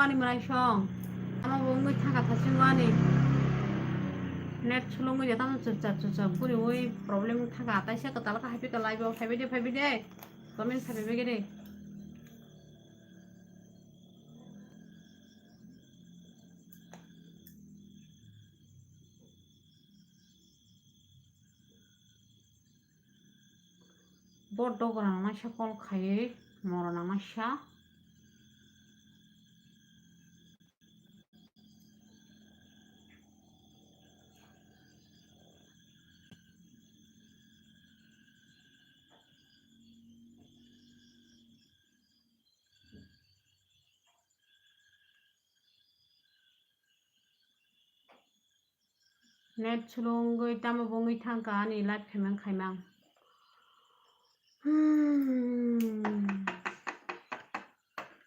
ani manai song ama bongoi thaka thasingo ani net sulungo ya tam chucha buri oi problem thaka taisa ka talaka happy ka live phaibe de comment phaibe ge de বড্ড গরম মাসা call খাইয়ে মরনা মাসা net sulungoi tamo bongoi thangka ani live khaimang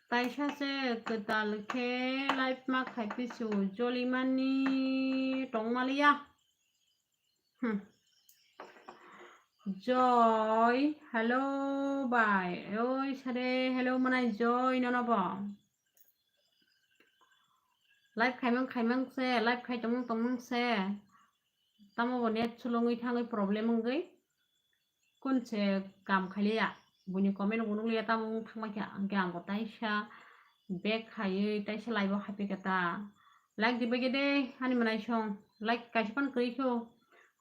taisase ketal ke live ma khaipisu jolimani tongmalia joy hello bye oi sare hello manai joy nonobo live khaimang se live khai tomong se tamo net sulungoi thangai problem ngai kunse kam khaliya buni comment gununglia tamung thangma gyam ko taisa bag khaye taisa live happy kata like dibe gede hani manai song like kaispan krikho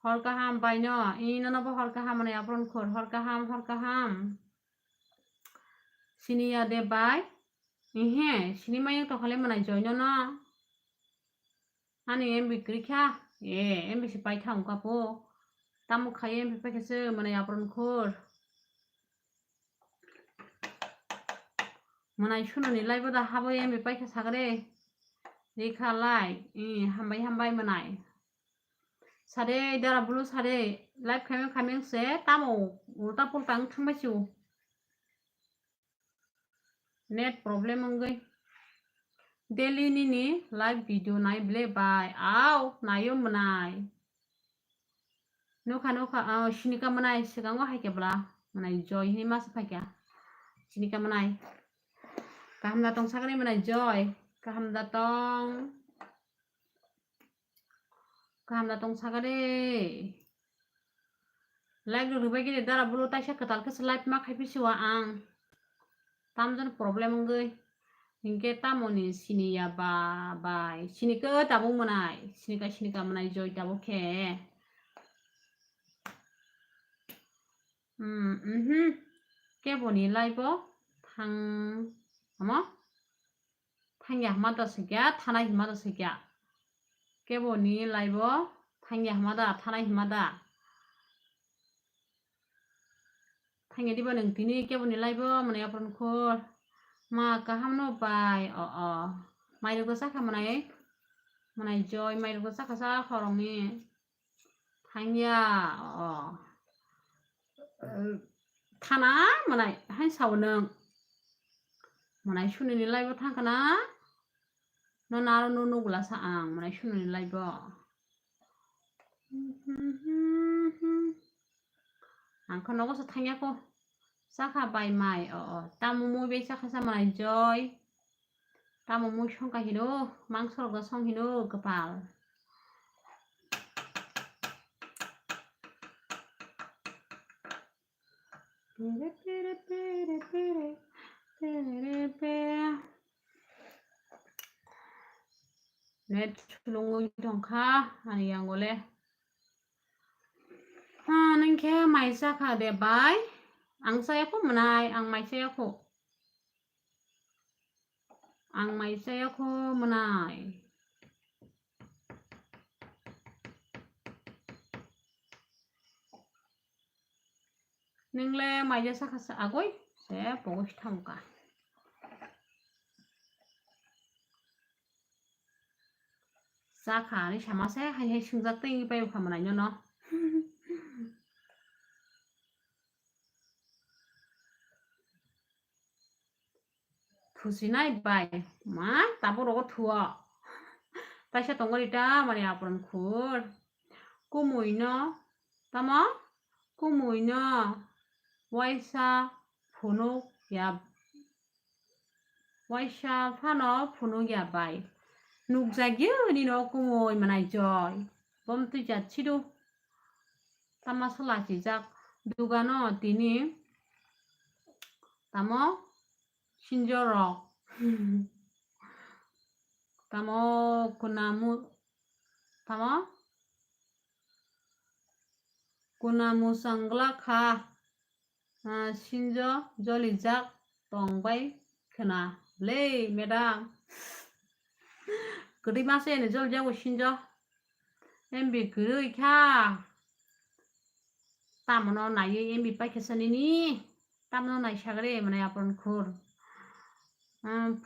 hor kaham baino ino no hor kaham mane apron khor hor kaham siniya de bai he sinima yang to khale manai joino na hani em bikri kha em bisi pai thang ka po tamu khaye em pai kese mane apron khor manai suno ni live da habo em pai kha sagre rekha lai hambai manai sare dara bulu sare live khaimang se tamo ulta pultang thangbai chu net problem ngai daily ni live video nai ble bai aw nayo manai nokha sinika manai sigango haikebla manai joy hi mas phakya sinika manai kahamda tong sagre manai joy kahamda tong sagre like rubai gede dara bulu taisa ketal ke live ma khaipisiwa ang tamjon problem ngai Hingke tamoni siniya bai sinika tabung manai sinika manai joy tabuk ke ke boni live thang thangya mata sikya thana himada sikya ke boni live thangya himada thana himada thangya diba nang tini ke boni live mane apron khor ma kaham no bai mairu ko saka manai joy mairu ko saka sa khorong ni thangya thana manai hai sawnang manai sunini live thangkana no naro no gula sa ang manai sunini live ang kono ko sa thangya ko saka bai mai tamu mo be saka sa manai joy tamu mo songka hino mangsor ga song hino kepal net sulungoi tongkha ani angole nangke mai saka de bai ang saya ko manai ang mai saya ko manai ningle mai ja saka sa agoi se pogos thamka saka ni sama se hai sungjak tei pai khamanai no thusinai bai ma tabo rogo thua taisa tongorita mane apron khur kumuino tama kumuino waisa phono ya waisa phano phunugia bai nukjagyo ni no kumoi manai joy bom tu jachido tama salasi jak dugano tini tamo shinjoro tamo kunamu tamo kunamu sanggla kha shinjo jolijak tongbai khana le madam gri mase ne jol jago shinjo embi gri kha tamono nayi embi paikesani ni tamono nai sagre mane apron khur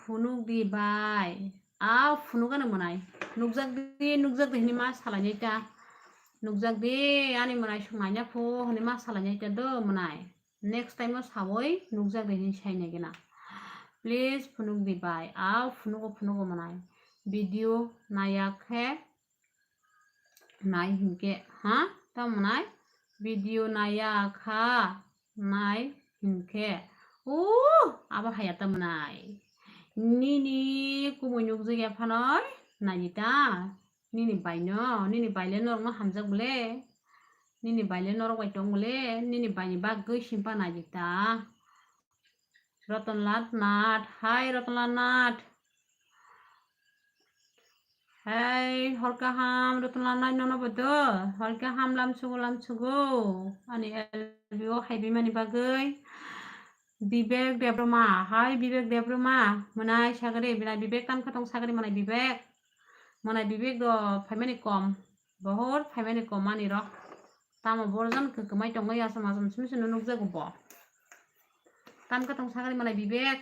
phunuk di bai phunuk ano manai nukjak di ni ma salanya ta nukjak di ani manai sunganya phu ni ma salanya ta do manai next time saboi nukjak di ni saina gena please phunuk di bai phunuk manai video nayakhe nai hinke ha ta manai video nayakha nai hinke aba hayata manai nini kumoi nukjagya phanoi najita nini baile norma hamjak bole nini baile norok bai tong bole nini baini bagoi simpa najita Ratanlat Nath hi Ratanlat Nath hey horkaham Ratanlat Nath nono bodo horkaham lamsugo ani LBO haibi mani bagoi Bibek Debroma hi Bibek Debroma manai sagare bina Bibek tam khatong sagare manai Bibek do phaimani kom bahor phaimani kom mani ro tamo borjan kekmai tongai asam simsinu nukjago bo tam katong sagare manai Bibek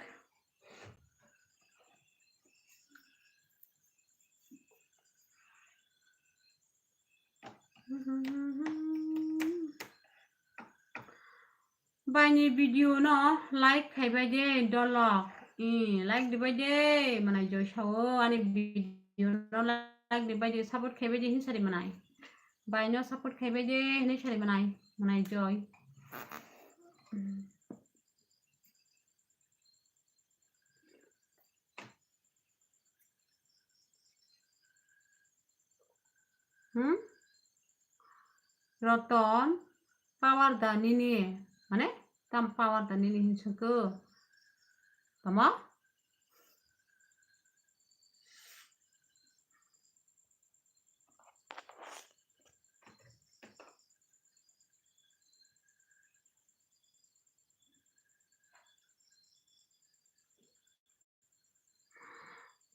Bani video no like khaibai de dolok like dibai de manai joy sawo ani video no like dibai de support khaibai de hinsari manai bai no support khaibai de hinsari manai joy Roton power da nini mane tam power da nini hinsako tama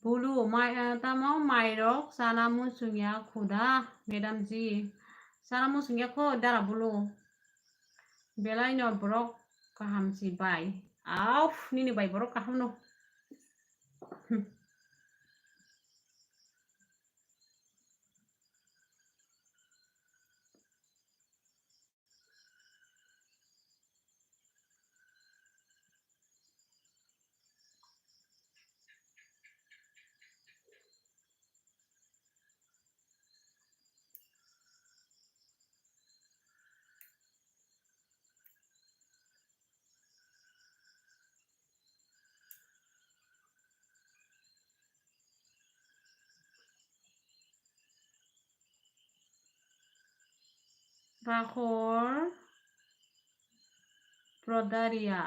Bulu tamo mairok sana musungya khuda madam ji sana musungya kho dara bulu belai no borok kaham si bai nini bai borok kaham no Rahul Prodaria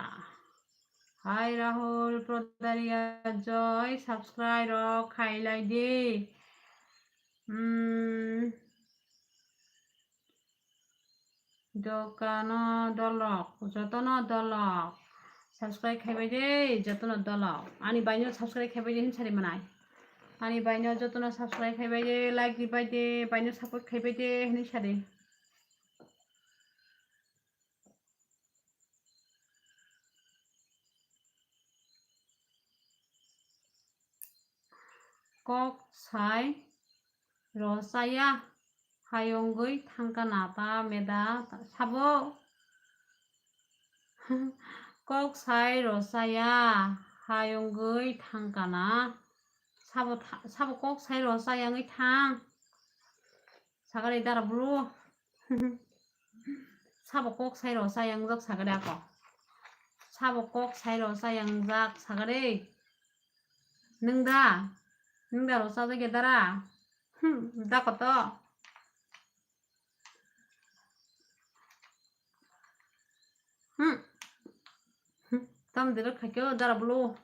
hi Rahul Prodaria joy subscribe rok khailai de dokano dolok jotono dolok subscribe khaibai de jotono dolok ani baino subscribe khaibai de hinsari manai ani baino jotono subscribe khaibai de like dibai de baino support khaibai de hinsari kok sai rosaya hayongoi thangkana ta meda sabo kok sai rosaya hayongoi thangkana sabo kok sai rosaya ngai thang sagare dara bulu sabo kok sai rosaya jak sagare ako sabo kok sai rosaya jak sagare 능다 능다로 싸대게다라 나것도 tam direct খাইকেও দাঁড়া বলো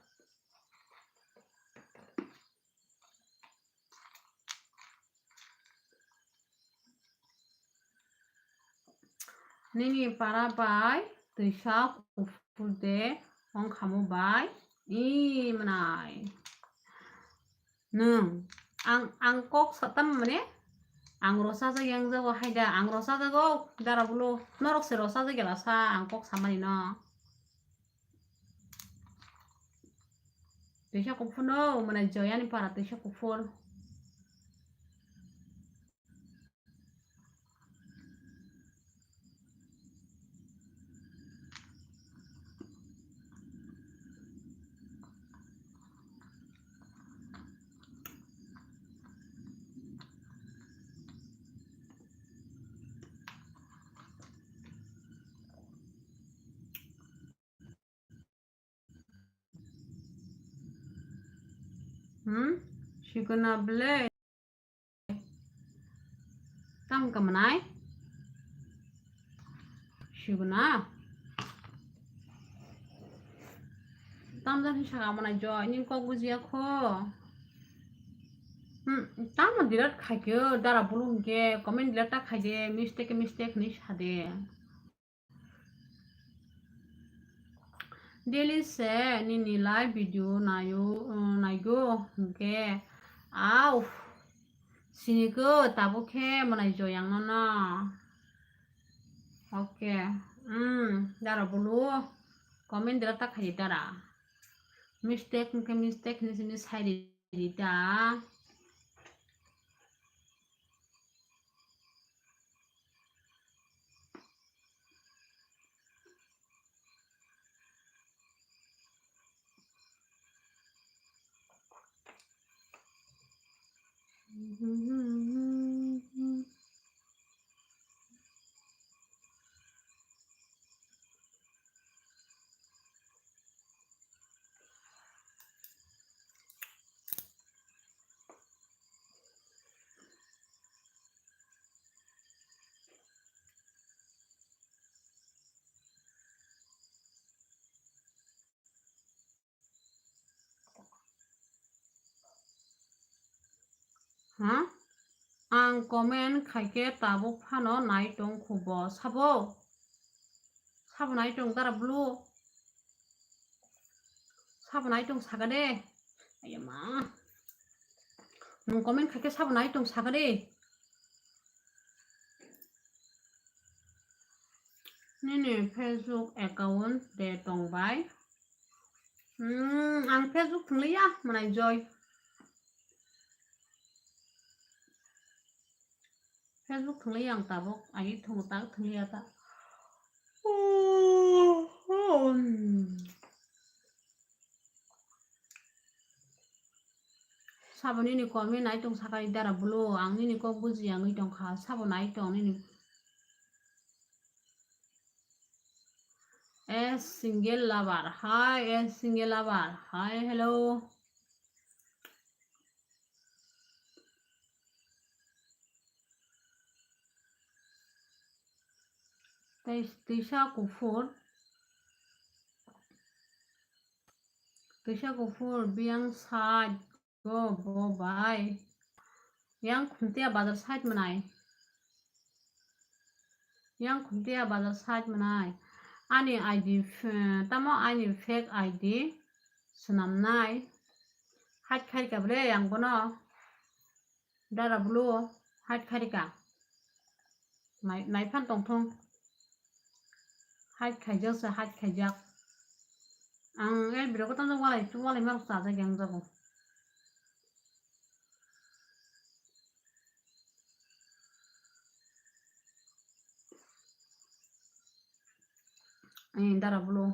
nini para bai tuisa kufude ong kamu bai I manai nung ang kok satam mane ang rosa sa yang jago haida ang rosa jago dara bulu norok se rosa jagela sa ang kok samani no tuisa kufuno mana joyani para tuisa kufur Shiguna ble tam kamanai Shiguna tam jan hisaga mana joy ning kok bujia kho tam dirat khaikyo dara bulu ke comment dirat ta khaide mistake ni sade daily se ni live video nayo ke au sini ko tabo ke mana joyang na okay dara bulu comment dirat ta khaide dara mistake ni sini side dita ang comment khaike tabuk phano nai tong khubo sabo nai tong dara blu sabo nai tong sagade ayama nung comment khaike sabo nai tong sagade nini Facebook account de tong bai ang Facebook thungliya manai joy Facebook thungliya ang tabuk ai thung ta thungliya ta sabo nini comment nai tong sagai dara blu ang nini kok buji ang itong kha sabo nai tong nini S single lover hi S single lover hi hello Tisha kufur biang side go bye yang khuntia bazar side manai ani ID tamo ani fake ID sunamnai hat khai ka bre yang bono dara blu hat khai ka mai phan tong thong hat khai jak sa hat khai jak ang el biro ko tam walai mar sa ja gang jago dara blu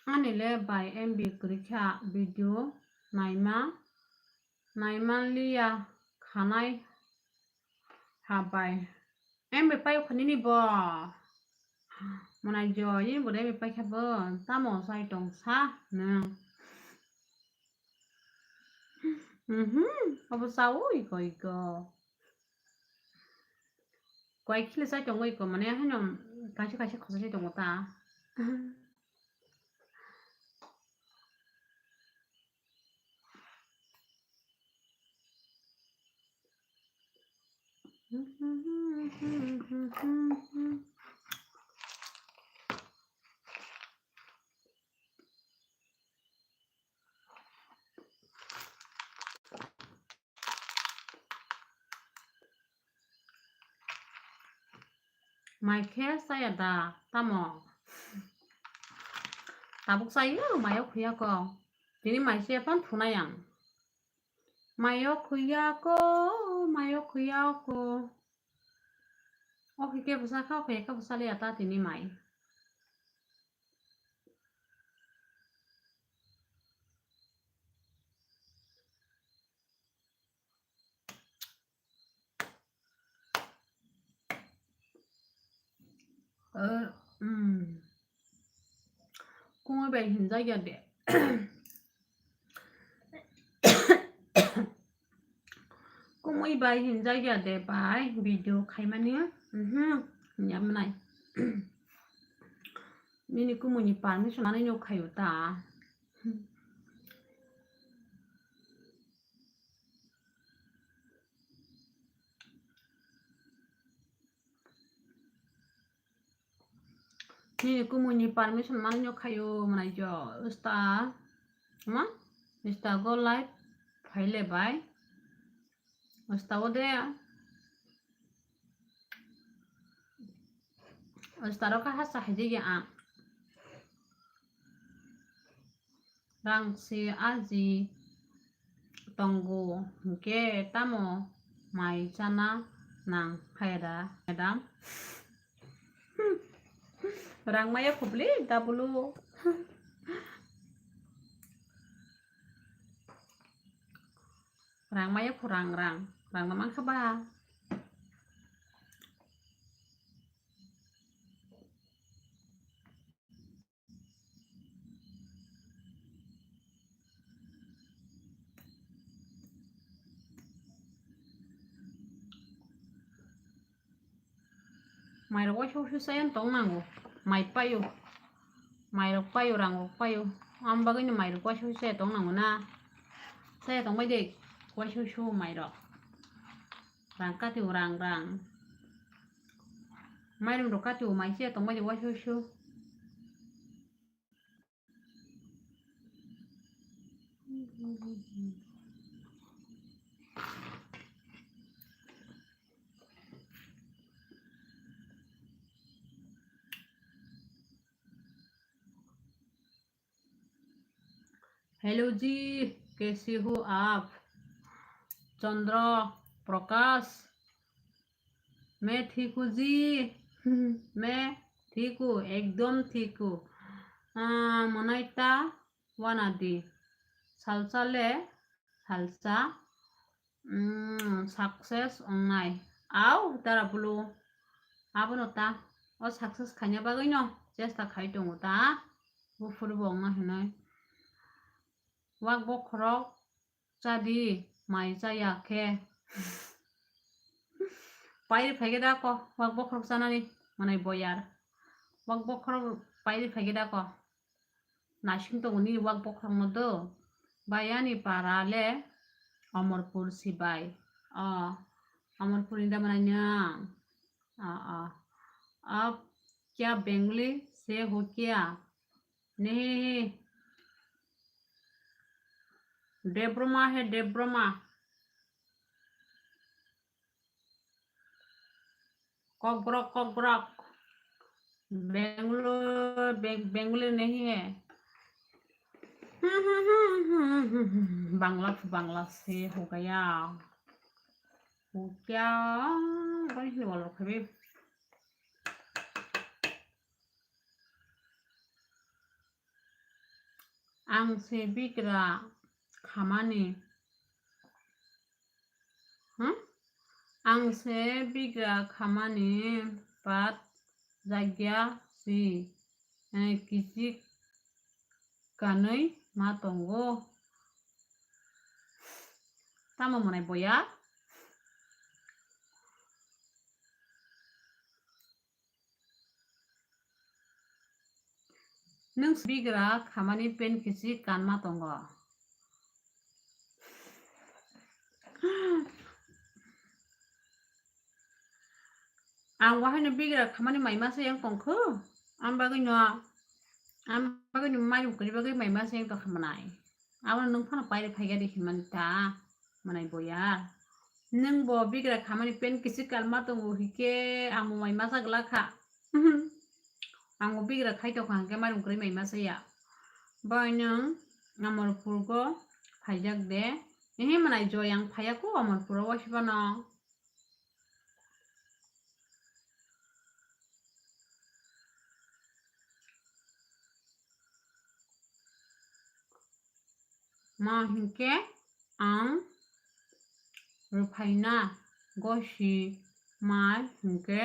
Anile by MB Grika video naima liya khanai habai MB payo khanini bo Mona jo yin bo MB pai khabo tamo sai tong sa na Apa sao iko Quay khi sai tong iko mane hanom kachi khosa sai tong ta Mai khe saya da tamo tabuk saya mayo khuya ko tini mai se pan thuna yang mayo khuya ko o ke busa kha khe ka busa le ata tini mai Kung bay hinda ya de Kung bay hinda ya de bay video khai mani nyam nai Nini kumuni permission ani no khayo ta Nini kumuni permission mani no khayo manai jo sta go live phaile bay sta ode sta ro ka hasa haje ya rang si aji tonggo ke tamo mai chana nang khaida madam rang maya khubli dabulu rang maya kurang rang naman khaba Mai ro wa shu sayan tong nango mai payo rang ro payo amba ga ni mai ro wa shu se tong nango na se tong mai de wa shu mai ro rang ka tu rang mai ro ka tu mai se tong mai de wa shu hello जी कैसे हो आप चंद्र प्रकाश मैं ठीक हूँ जी मैं ठीक हूँ एकदम ठीक हूँ मनाइता वानादी salsa success online au tara bulu abono ta o success khanya bagay no chesta khai tongo ta bu furbong na hinai wak bokrok jadi mai jaya ke pairi phege da ko wak bokrok sanani manai boyar wak bokrok pairi phege da ko nashing to ni wak bokrok no do bayani parale Amarpur Sibai Amarpur इंदा बनाया आप क्या बेंगली से हो क्या नहीं डेब्रोमा है डेब्रोमा कॉकब्रॉक बेंगलोर नहीं है बांग्ला से हो गया हो क्या वालों कभी आंसे बिग्रा खामानि आंसे बिग्रा खामानि बाद जायगाया जि किजि गानै मा दंगो tama mo na boya nung bigra khamani pen kisi kanma tongo ang wahai bigra khamani mai ma se yang tongkho am bagui no mai kuri bagui mai ma se yang to khamanai awan nung phana paire phaiga dikhin manta manai boya nung bo bigra khamani pen kisi kanma tongo hike ang mai ma sa gla kha ang bigra khai to khang ke mai kuri mai ma se ya bai nung amor purgo phaijak de ehe manai joyang phayako amor puro wasibana ma hinke ang rupaina goshi mai hinke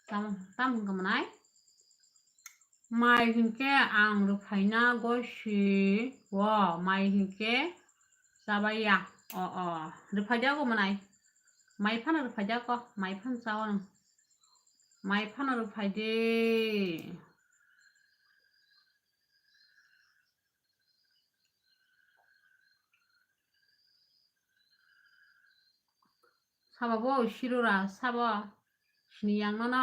tam gamanai mai hinke ang rupaina goshi wo mai hinke sabaya rupaida go manai mai phana rupaida ko mai phan chawan mai phana rupaide sababo shirura saba shniyang na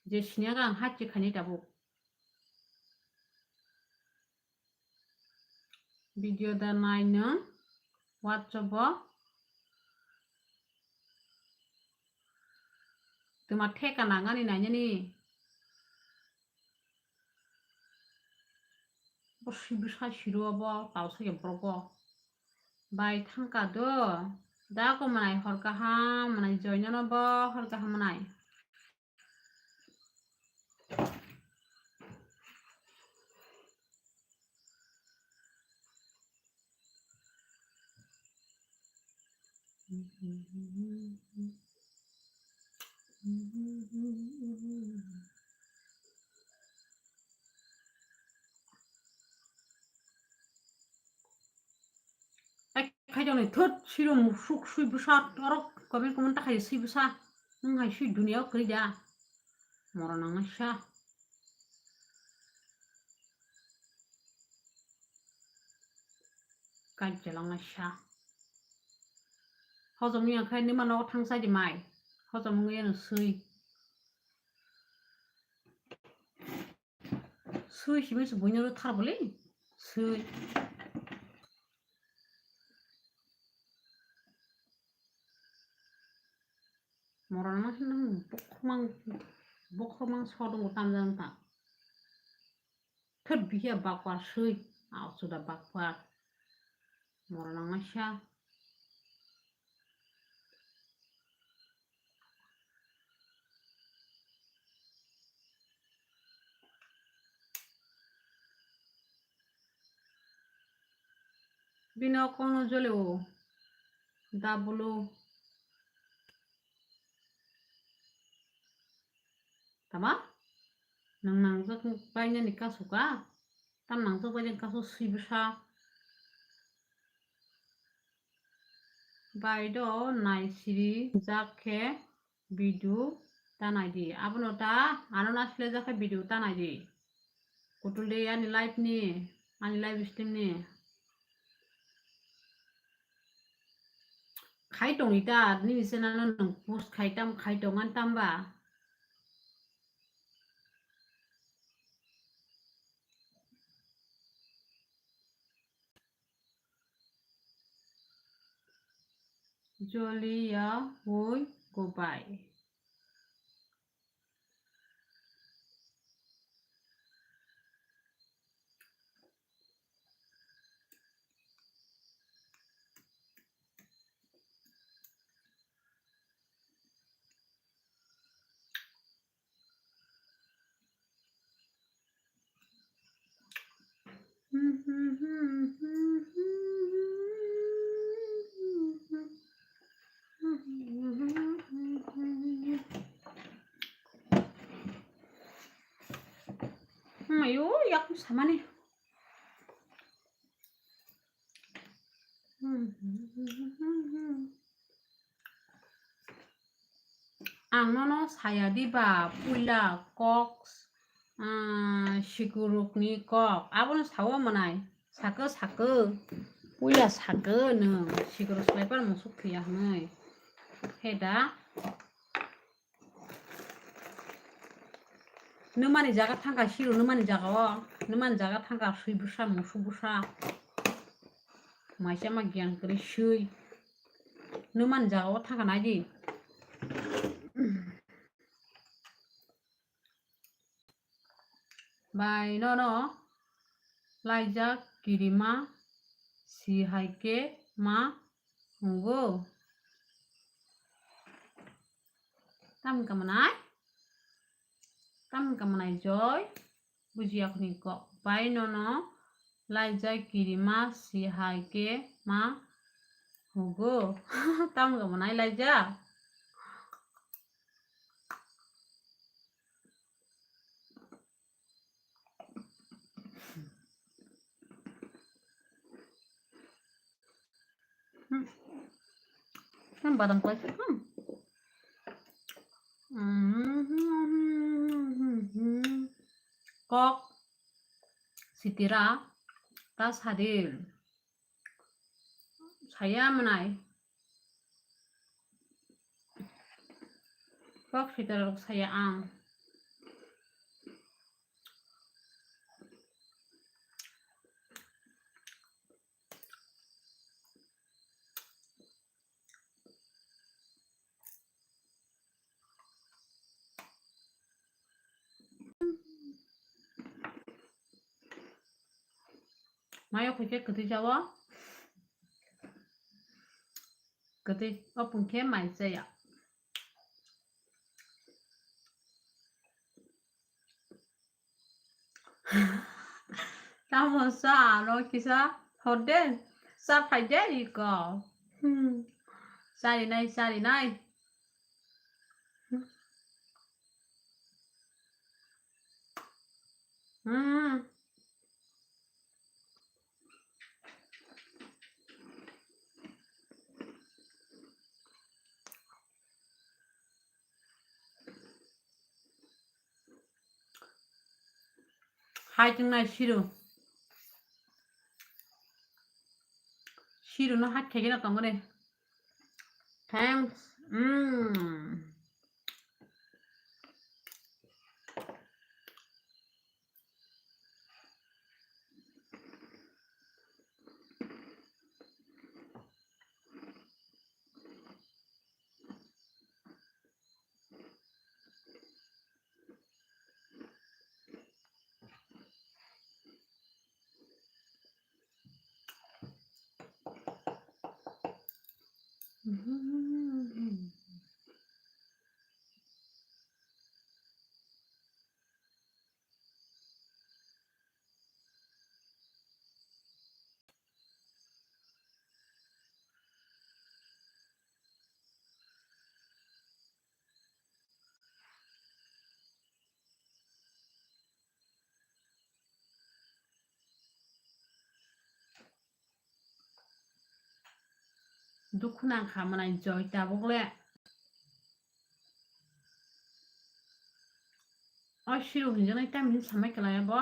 je shniyaga ang hatti khani tabu video da naino whatsapp tuma theka nangani nanyani boshi bisha shiro bo tausa ye brobo bai thangka do da ko manai horka ha manai joinano bo horka ha manai khai thot sirom suk sui busa torok komen komen ta khai sui busa nung hai sui dunia kri ja morana ngasha kai jalang ngasha hozom ni khai ni mano thang sai di mai hozom ngi no sui himesu boinoro thar bole sui morana nung bokhomang sodong tam jang ta thot biya bakwa sui aw suda bakwa morana ngasha bino kono jole o dabulu tama nang jok paina ni kasuka tam nang jok paina kasu sui busa baido nai siri jakhe bidu tanai di abono ta anona sile jakhe bidu tanai di kutulde ani live stream ni khai tong ita ni bisena nang post khai tongan tamba Jolia Hui Goodbye Ayo, yak sama nih. Ang saya di ba pula kok sigurukni kok abon sawa manai saka pula saka nung siguruk sleper musuk ya nai heda numani jaga thangka siru numani jaga thangka sui busa musuk busa maisa ma gyan kri sui numani jaga thangka naji Bai no laijak kirima si haike ma hungo tam kamanai joy bujiak ni ko bai no laijak kirima si haike ma hungo tam kamanai laijak kan badang kuat kok sitira tas hadir saya menai kok sitira saya ang Mayo khuche kati jawa kati opun ke mai saya tamo sa no kisa hoden sa phải đi ko sari nai hai chừng này shiru nó hát cái nó tổng cái này thanks Dukuna kama na enjoy tabukle oh shiru hinjana time hin samai kala ya bo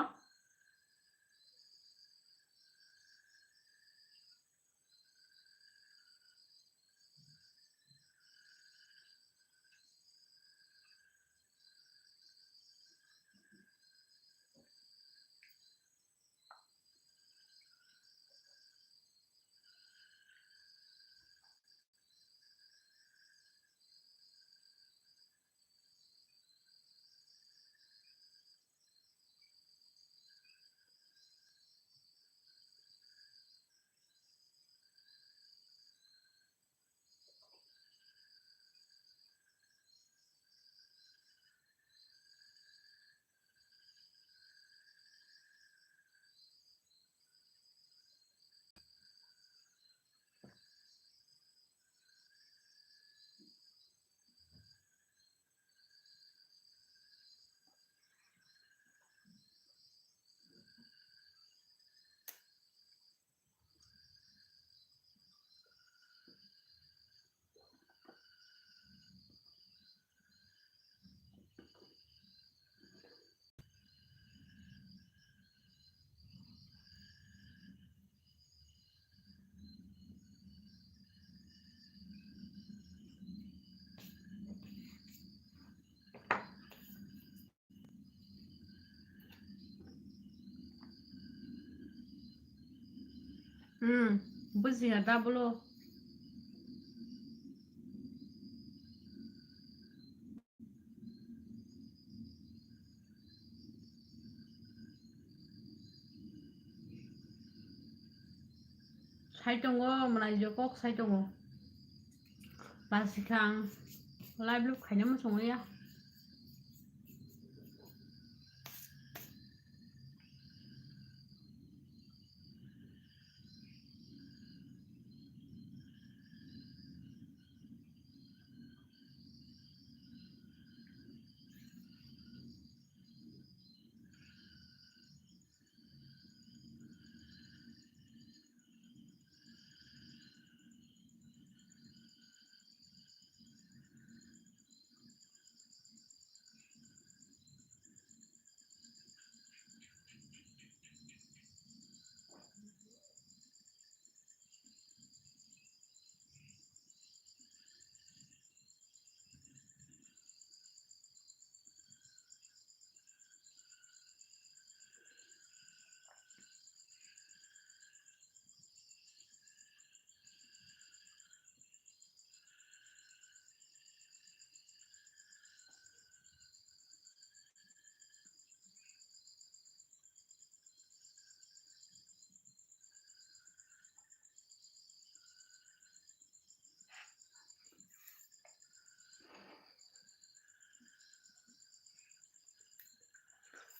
Buziya double. Saitongo menajo kok saitongo. Pasikang live loop kayaknya masuk ya.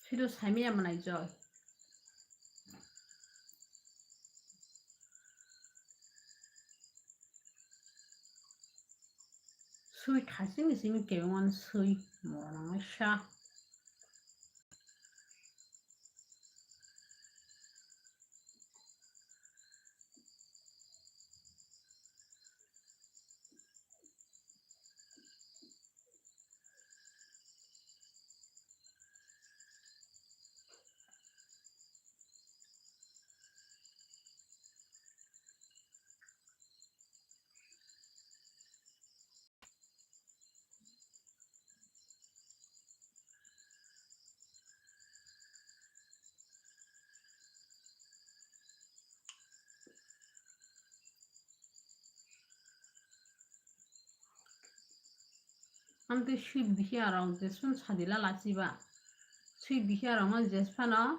Sido saimiya menajo. Sui kasih ni sini kewan sui morang sha. Amte sui bihi arang jesun sadila lasiba. Sui bihi arang man jespana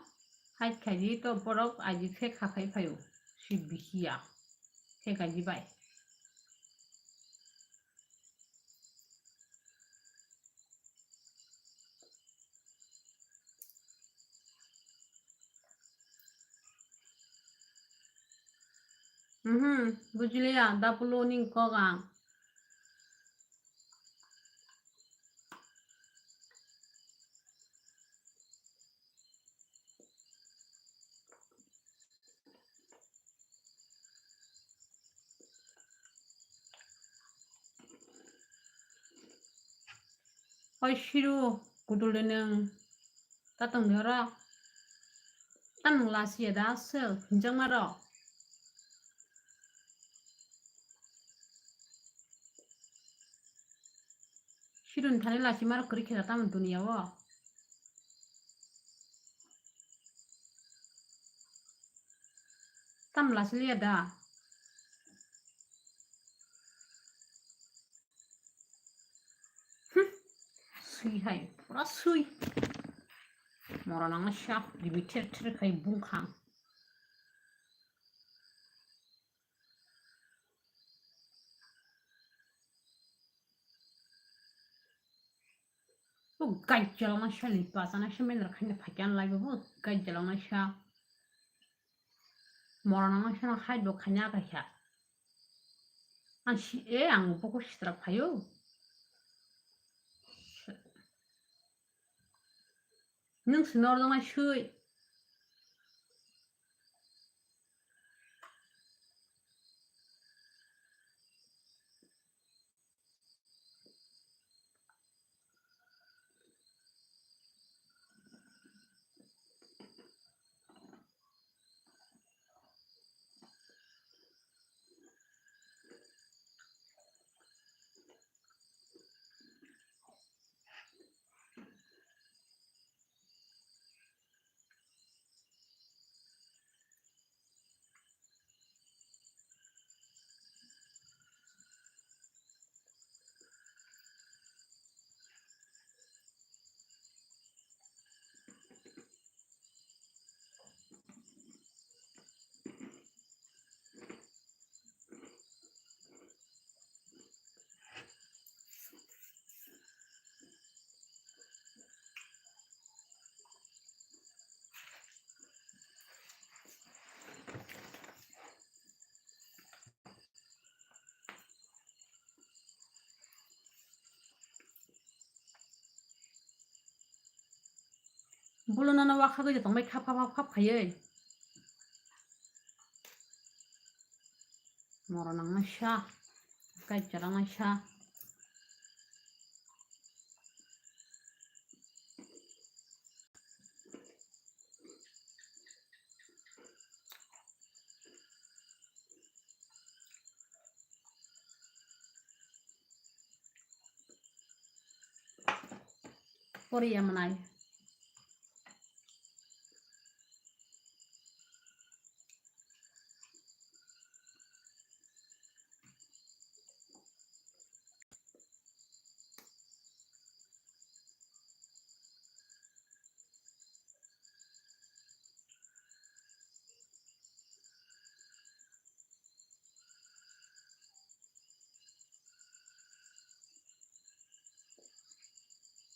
hai kaji to borok aji fe kakai payo. Sui bihi ya. Fe kaji bai. Bujile ya dapulo ning kogang. Oi shiru kudul neng tatang dera. Tan lasi ada asel hinjang maro. Shirun thani lasi maro kuri kira taman dunia wa. Tam lasi liya da. Sui hai pura sui. Moro nang sya dibitir tir kai bungkang. Gajal na sya lipas na sya mener kanya pakyan lagi bu gajal na sya. Moro nang sya na hai do kanya ka sya. An si ang buku sitra payo. Nung sinor dong shui. Bulunana wakago je tongbai khap khap khap khap khayoi. Moronang na siya. Kahit jarang na siya. Korea manay.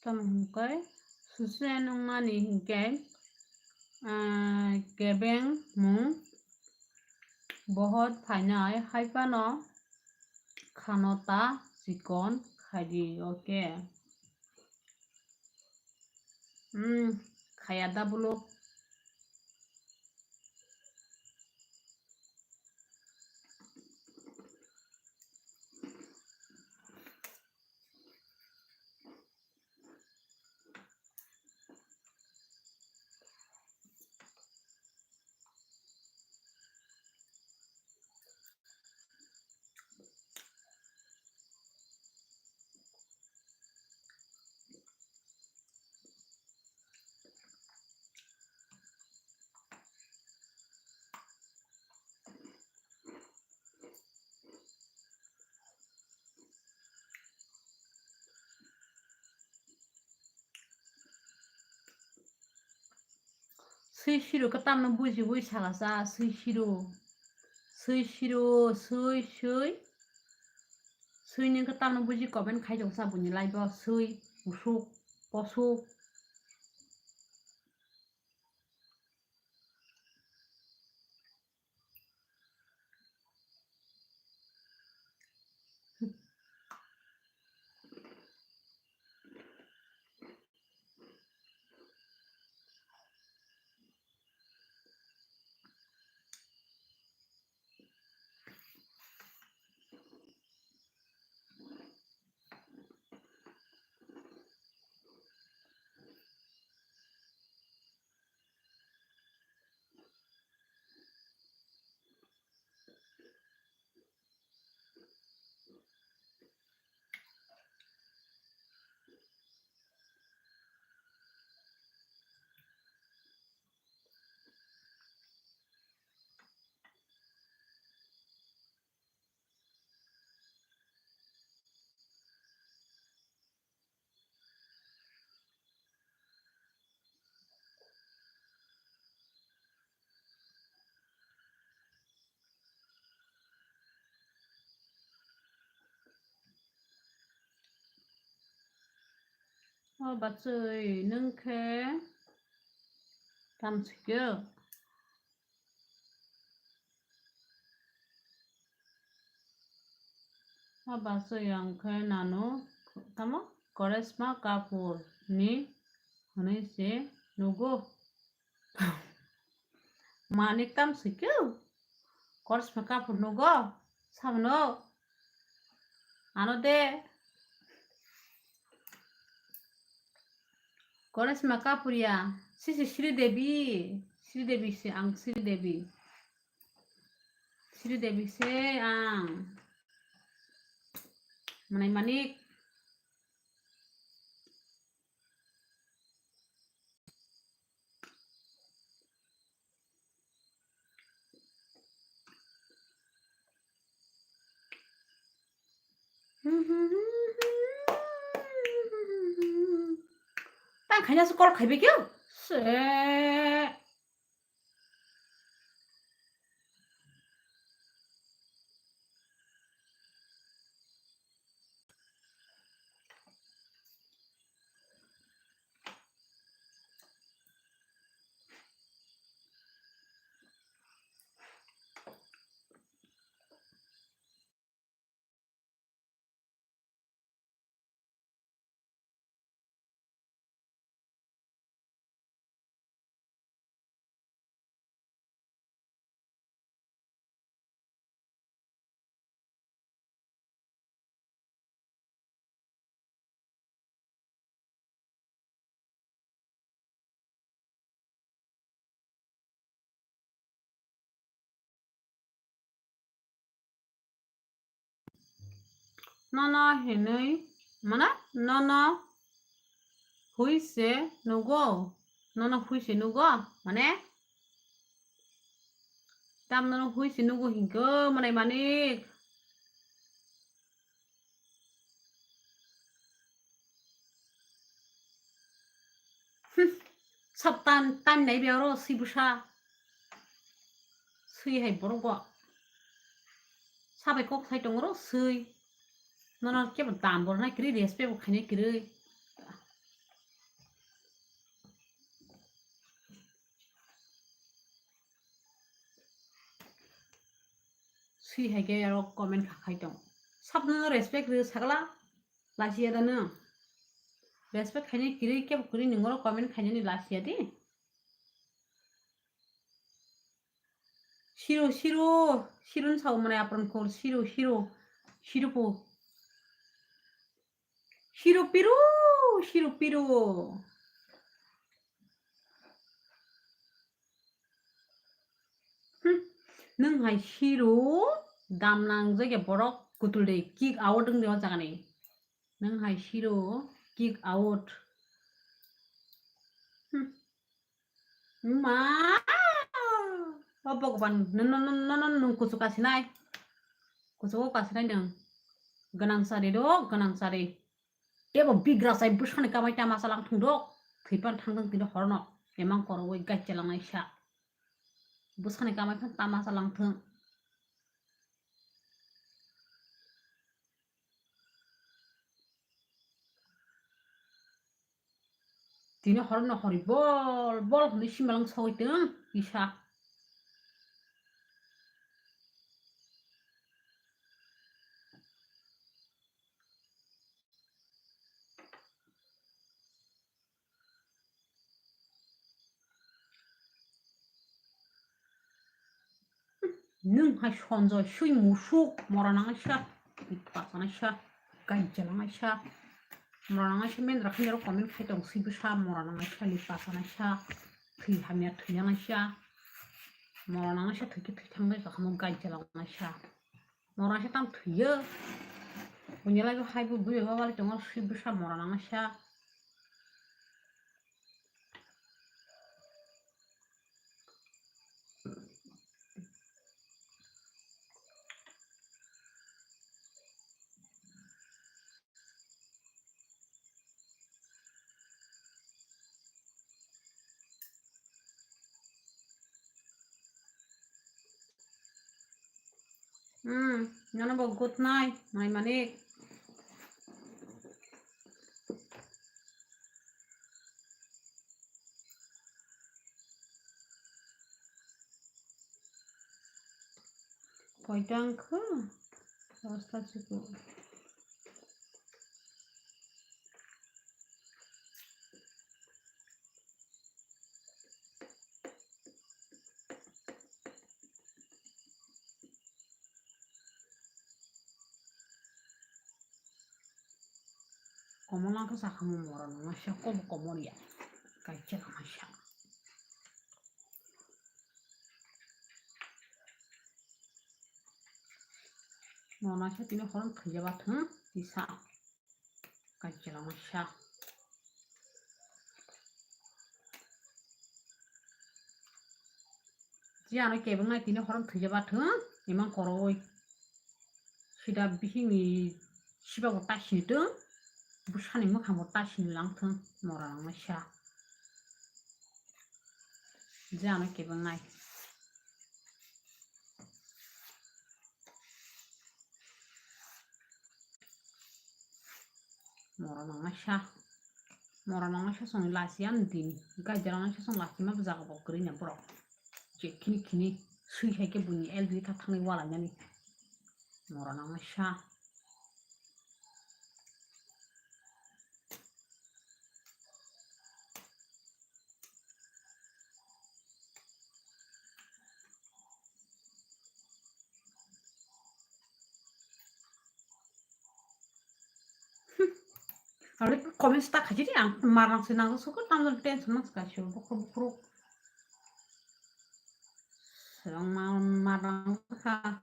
Tâm cái susen nung mani cái gebeng mung बहुत फाइनाय हाइपानो खानोता chicken खाइदी okay खायादा बुलो sui shiru katam no buji bui salasa sui shiru sui ni katam no buji komen khai jong sa bunyi lai bo sui usuk posuk bà chơi nâng khé tam sikyo bà chơi yang khé nano tamo koresma kapur ni hone se nugo manik tam sikyo koresma kapur nugo samno ano de koresma kapur ya si Sri Devi se ang Sri Devi se ang manay manik 땅 그냥 숟가락 갈비겨? 쎄 no hinui mana no huise nugo no huise nugo mane tam no huise nugo hingko mane manik sab tan nai biaro sibusa sui hai borogo sabai kok sai tongro sui no ke tam bor na kri respe bo khane kri sui hai ke yaro comment khai tong sab no respect ri sagla lasia da no respect khane kri ke kri ningoro comment khane ni lasia di Shirun sau mana apron kor Shiro po Shiro piru nung hai Shiro dam nang jaga borok kutul de kick out ng dewa jaga ni nung hai Shiro kick out ma apa kapan nung kusuk kasinai nung ganang sari ebo bigra sai busane kamai ta masalang thundok khipan thangdang tino horno emang koroi gaccelang aisha busane kamai kan ta masalang thung tino horno hori bol ni simalang soitung isa nung hai sonjo shui musuk moranang aisha ipasana aisha gaccelang aisha moranang aisha men rakhin yaro komen khaitong sibusha moranang aisha lipasana aisha thi hamya thuyang aisha moranang aisha thuki thangbai kakhamong gaccelang aisha morang aisha tam thuyo punyala jo hai bu buyo wali tongo sibusha moranang aisha Nana bo good night, my manik. Koitang ko. Basta cukup. Komo lang ka sa kamu moran masya ko komo ya. Kacil masya. Mona siya tino koran khijabat bisa. Kacil masya. Jiano kebang na tino koran khijabat emang koroi. Sida bihingi siba ko tasin tu. Busani mo kamu tasin lang moran masya. Jiano kebang na. Moranang asya song lasian din gajarang asya song lasi ma bzaga bokri na bro je kini sui hai ke bunyi el bi ta thang wala nyani moranang asya Kalau komen tak aja dia marang senang suka tampil tension mas kasih bukur sedang marang ka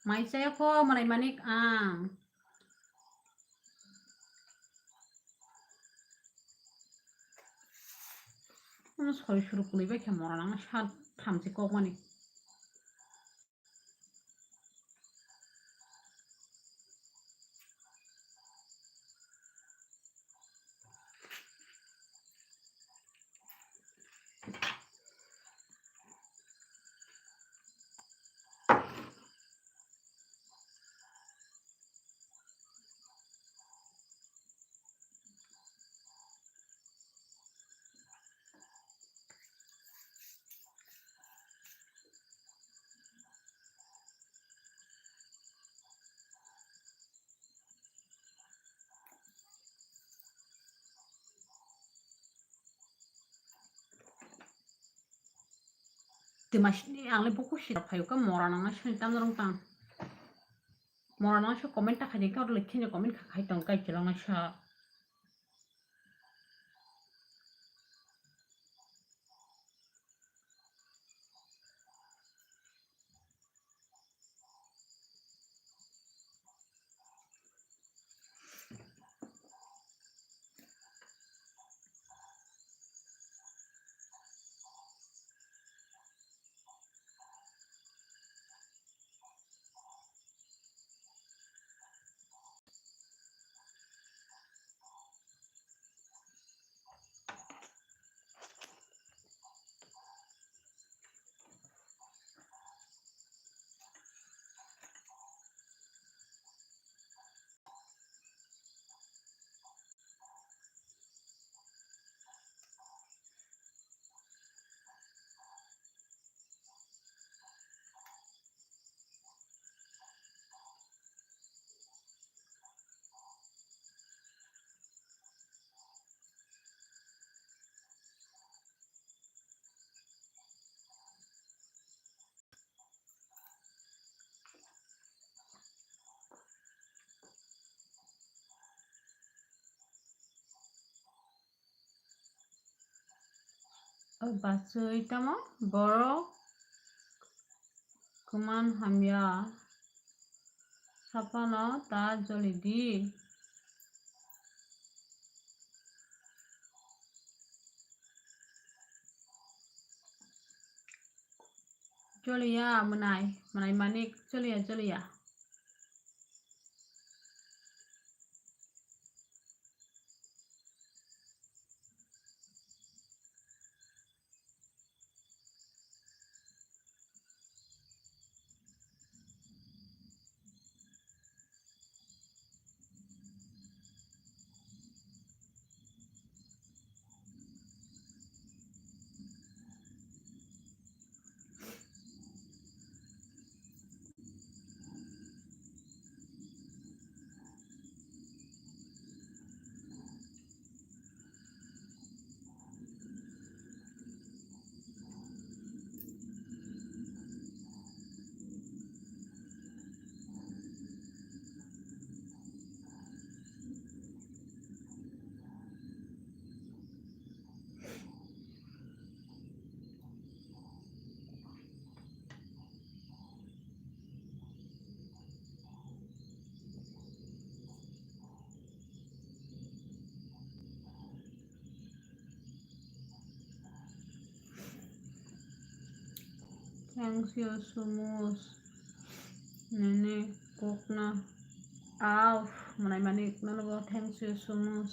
Mai saya ko manay manik ang. Ano soi shuru kulibe ke mora nang shat thamsi ko mani. Timas ni ang le buku shira payo ka mora nang shan tam rong tang. Mora nang sha comment ta khani ka or lekhin je comment khai tang kai chilang sha. Basui tamo boro kuman hamya sapano ta joli di. Jolia manay manik Jolia. Thanks you so much. Nene kokna. Manay manik nanogo thanks you so much.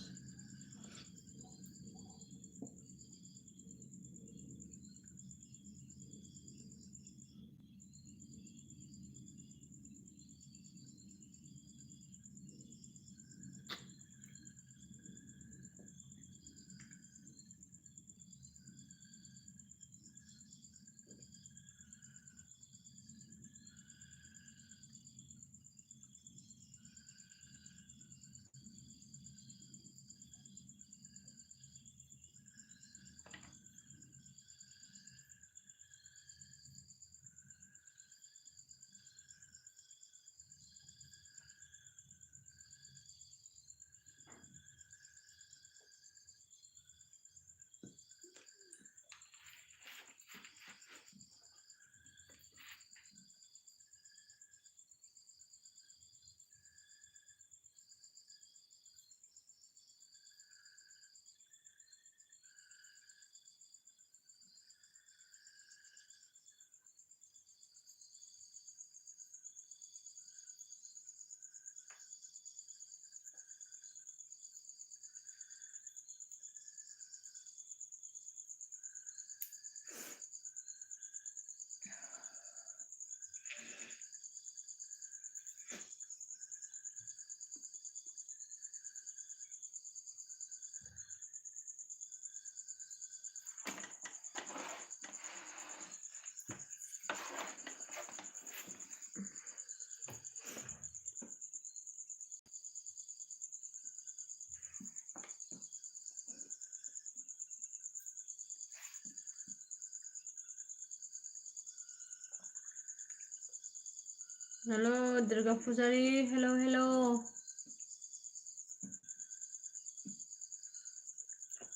Hello, Durga Pujari. Hello, hello.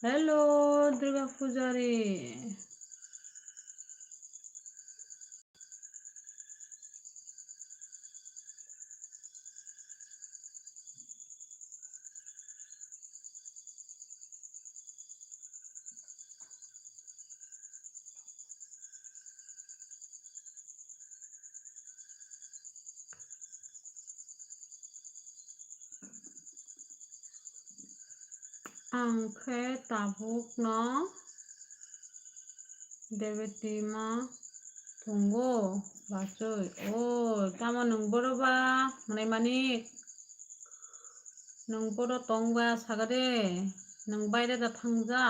Hello, Durga Pujari. Angke tabuk no. Debetima. Tunggu. Bacuy. Oh, tama nung boro ba? Manay manik. Nung boro tong ba sagade. Nung bayre da thangja.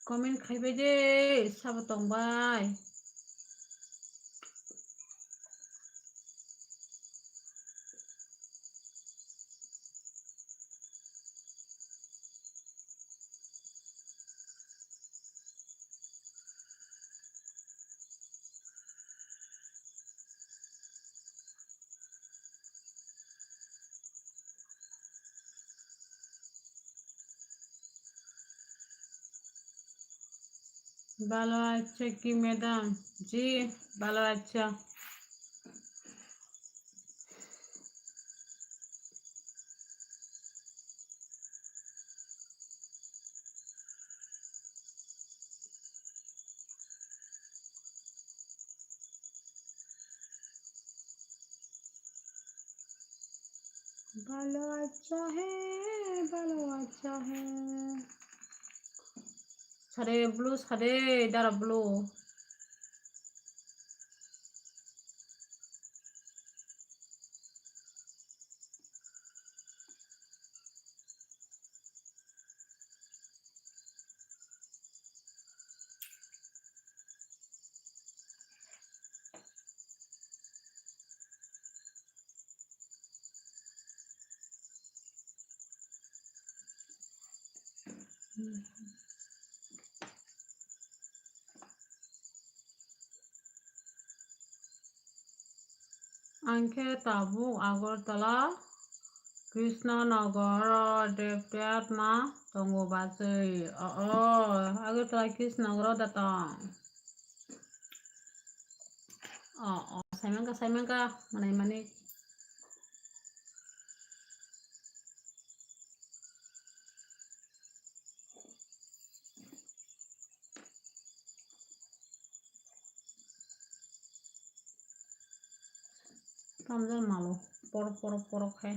Comment খাইবাই they সাবো tongbai. ভালো আছে কি madam? জি ভালো আচ্ছা। ভালো আচ্ছা হে ভালো আচ্ছা হে সারে ব্লু সারে দাঁড়া ব্লু আংখে তাবুক আগরতলা কৃষ্ণনগর দেবপ্রিয়াত মা তঙ্গবাসৈ Agartala Krishnanagar datang saimangka manay manik kamjal malu porok hai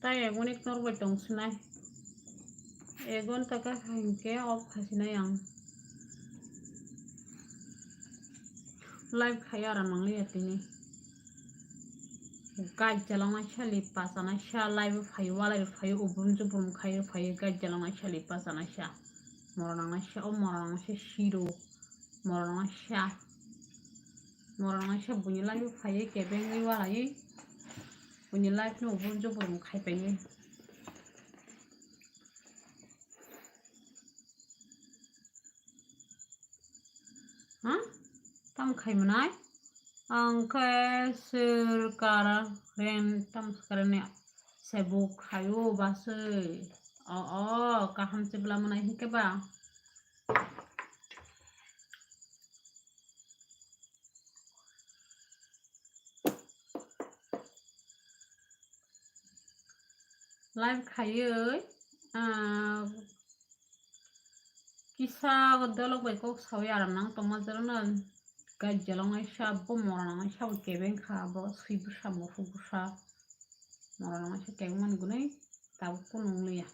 তাই এগুন ইগনোর করতেছি egon taka hanke off khasina yang live khaya ra mangli atini gaj jalama shali pasana sha live phayu wala phayu ubrum jubrum khayu phayu gaj jalama shali pasana sha morana sha o morana sha shiro morana sha bunyi live phayu kebengi wala yi bunyi live no ubrum jubrum khai pengi ha tam khai manai angke serkara ren tam sekarang sebuk hayu basui kaham sebelah mana hingke ba live khayu kisa godolok bai kok sawi aram nang tongma jalan gaj jalong ai sha bo morang ai sha kebeng kha bo sui busa mo fu busa morang ai sha kebeng man gunai taw ko nunglia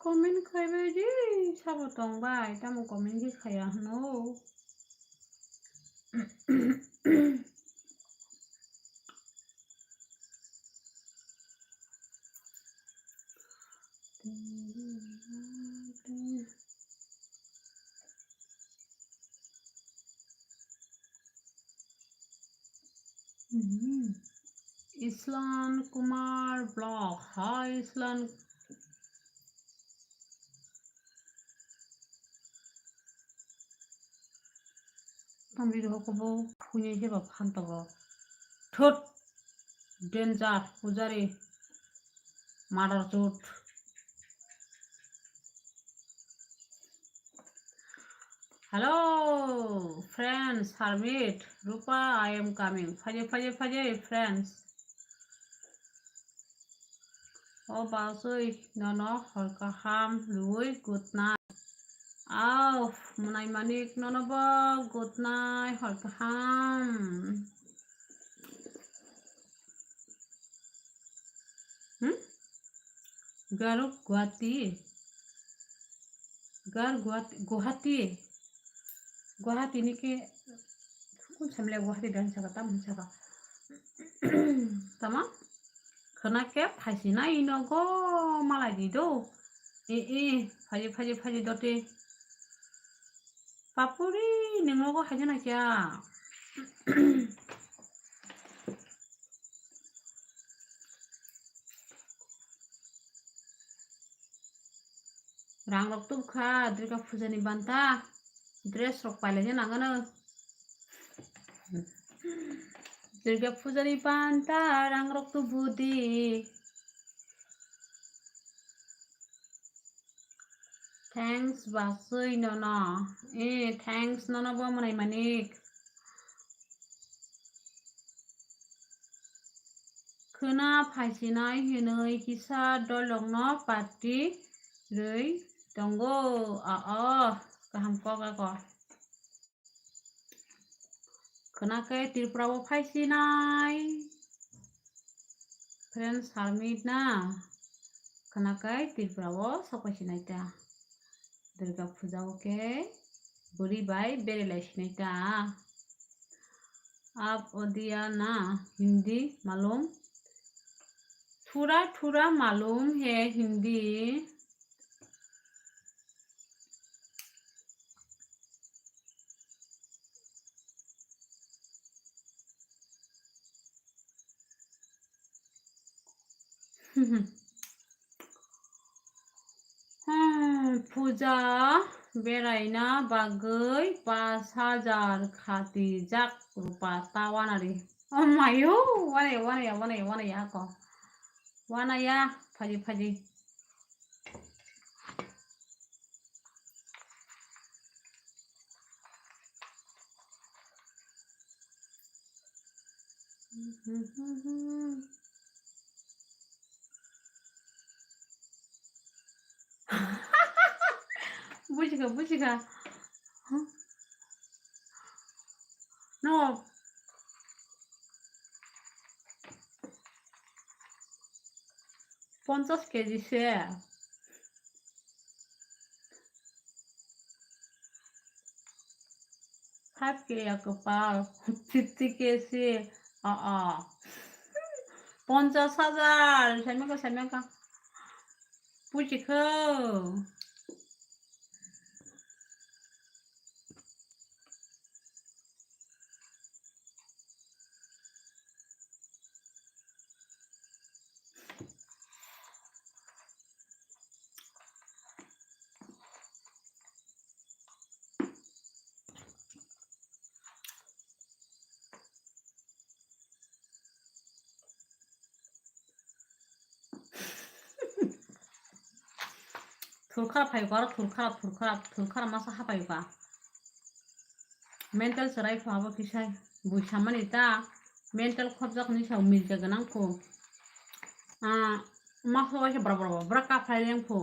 comment khaibe ji sabo tong bai tamu comment ji khaya no Islan Kumar blog hi Islan tambi ro ko bo phunye je ba phan to go thot danger pujari murder chut hello friends hermit Rupa I am coming faje friends oh basui no horkaham lui good night munai manik no ba good night horkaham garuk Guwahati ni ke kun samle Guwahati dan saka tam saka tama khana ke phasina ino go malagi do phaji dote papuri ningo go hajana kya rang rok tu kha Durga puja ni banta dress rok pale je nangana Durga puja ni banta rang rok tu budi thanks basui nono thanks nono ba manai manik khona phaisinai hinoi kisa dolong no party rei tongo kaham ko khona ke tirprabo phaisinai friends hermit na khona ke tirprabo sokaisinai ta Durga puja ke buri bai berelaisinai ta आप ओदिया ना हिंदी मालूम थोड़ा मालूम है हिंदी पूजा बेरायना बागै 5,000 खाति जाक रुपा tawanari. Oh mayo, wanaya ako. Wanaya, faji. বুঝিগা no 50 কেজি সে 5 kg kepal 50 কেজি 50,000 সাইমাকা বুঝিখো 돌카라 파이과라 돌카라 마사 하파이과 mental serai fabo kisai busaman ita mental khobjak ni sau milja ganang ko maso wa bra ka faileng ko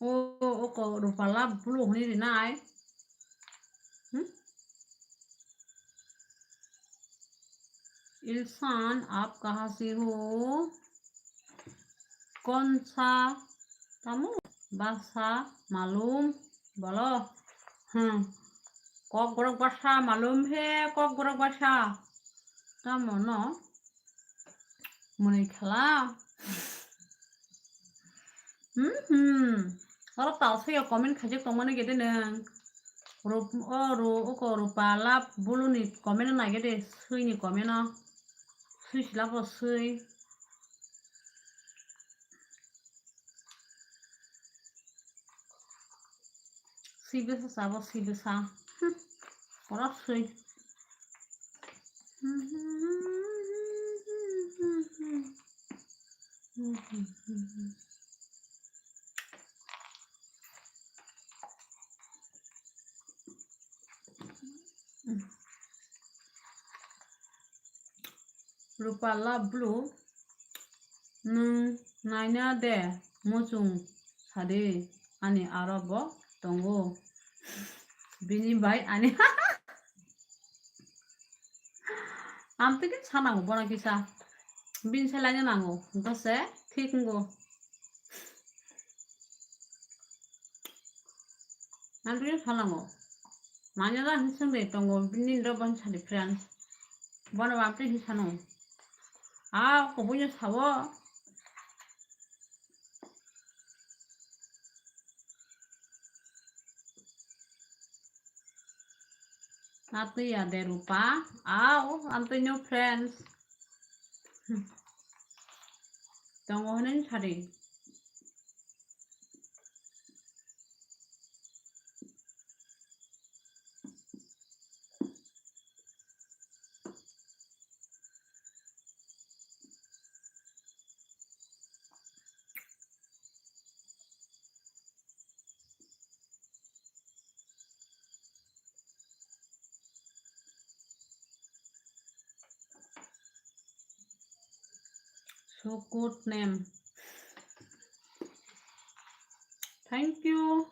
o ko rupala bulu ni dinai इंसान आप कहाँ से हो कौन सा kamu bahasa मालूम बोलो kok gorok bahasa मालूम है kok gorok bahasa kamu no muni khala oro tal saya komen khajek tomane gede nang rupala bulu ni komen na gede sui ni komen no sui silabo sui Sibisa sabo sibisa ora sui rupala blue naina de mojung sade ani arabo tongo bini bai ani amteke sanango bona kisa bin selanya nango ngose thikngo amteke sanango manyara hisangde tongo bini ro ban sali friends bona amteke hisano ko bunya sawo Atu ya de rupa antu new friends tongo hanen sari so good name thank you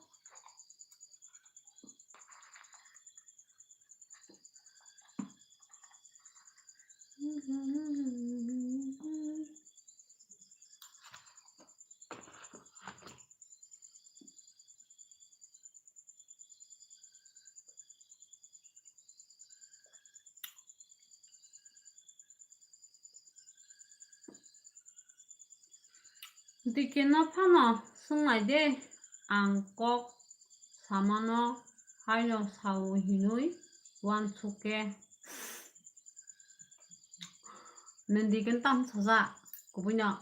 Dikena pano sungai de angkok samano haino sau hinui wan suke nendiken tam saja Kupunya.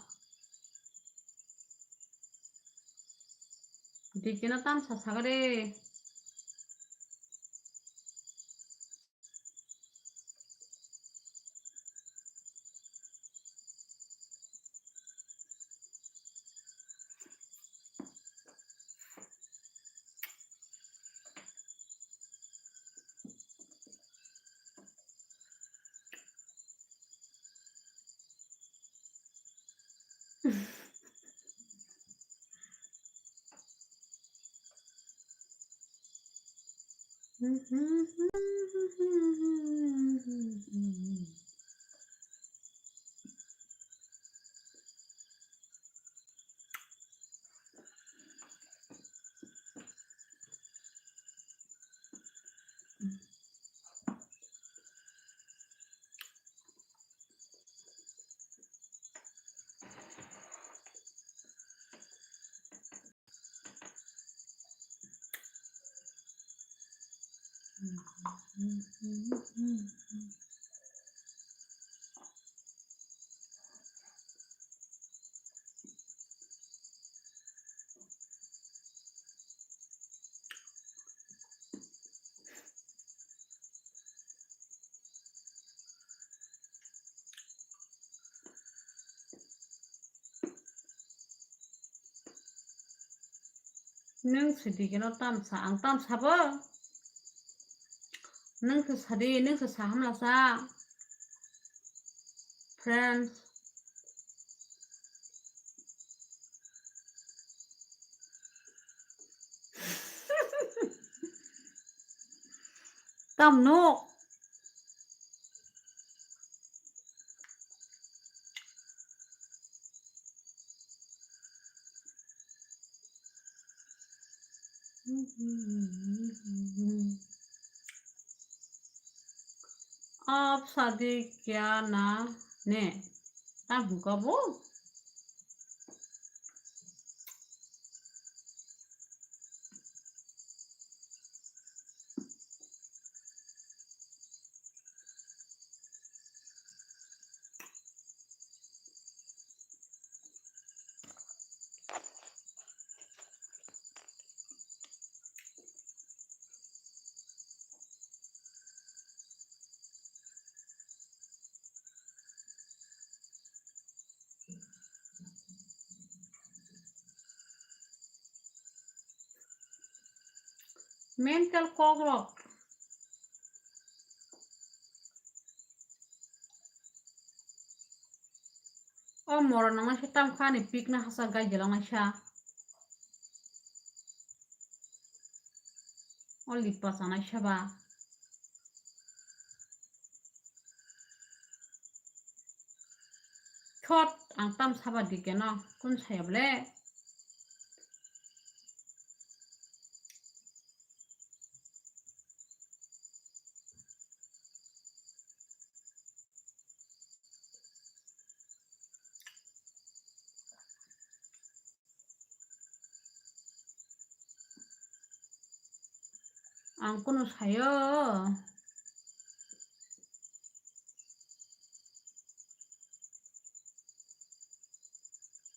Dikena tam sasagare. Nung sedikit tam sa ang tam sabo. Nung sesadi nung sesaham lasa. Friends. Tam no. आप शादी क्या ना ने tam buka bo. Mental clock. Oh moro nang siya tam kani pik na hasagay jalang na siya. Oh lipas na siya ba. Thot ang tam sabat dikena kun sayable. Ang kuno sayo.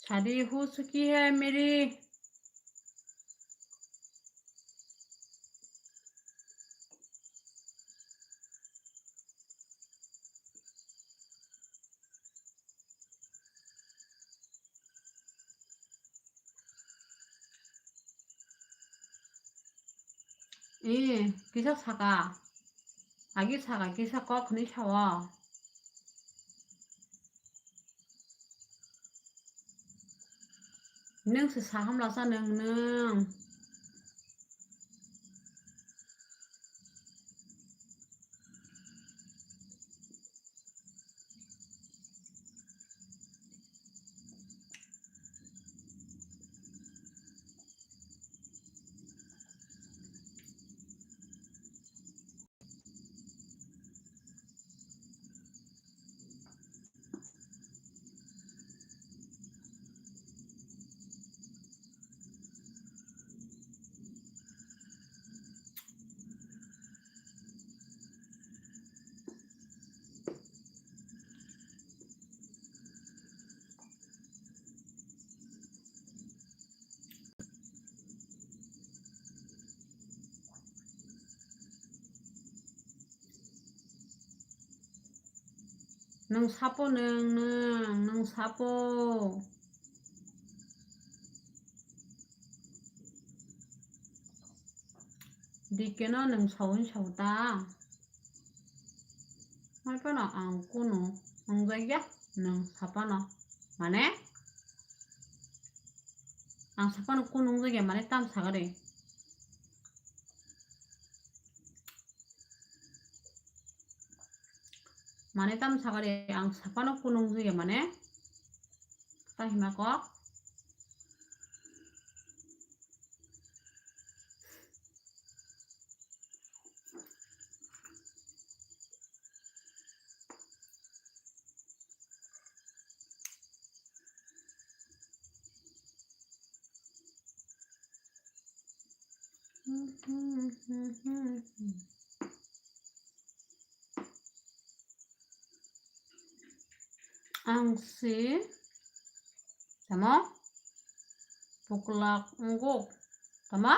शादी हो चुकी है मेरी 기사 사가 아기 사가 기사 거 그니 샤워 능스 사함라사 능능 nung sapo nung sapo dikeno nung sauta 말빠나 안 꾸노 엉자야 nung sapano মানে ang sapano kuno 엉자야 মানে tam sagare মানে tam sagare ang sapano kuno 엉자야 মানে tahima ko ang si tama puklak ngok tama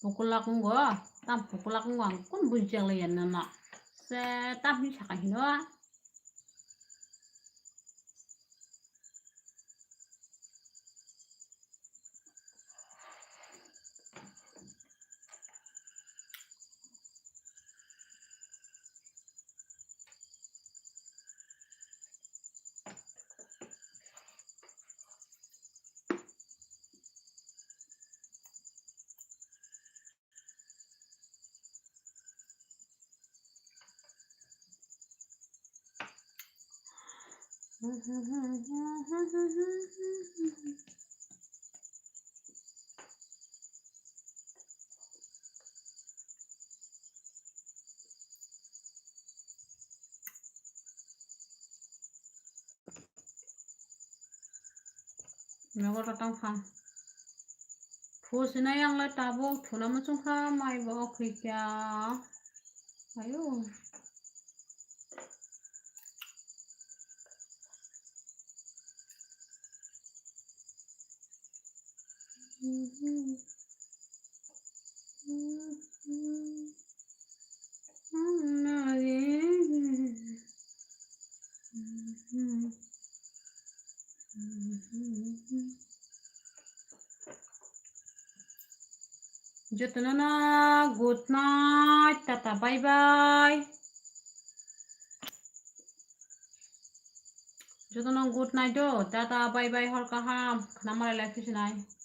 pukulak nggo tam pukulak ngwang kun bunjang layan nama se tam ni saka hinoa Nago tatang phang phusina yang la tabo thuna muchung kha mai bo khikya ayo Jotana good night tata bye bye Jotana good night do tata bye bye hor kaham namara life is nai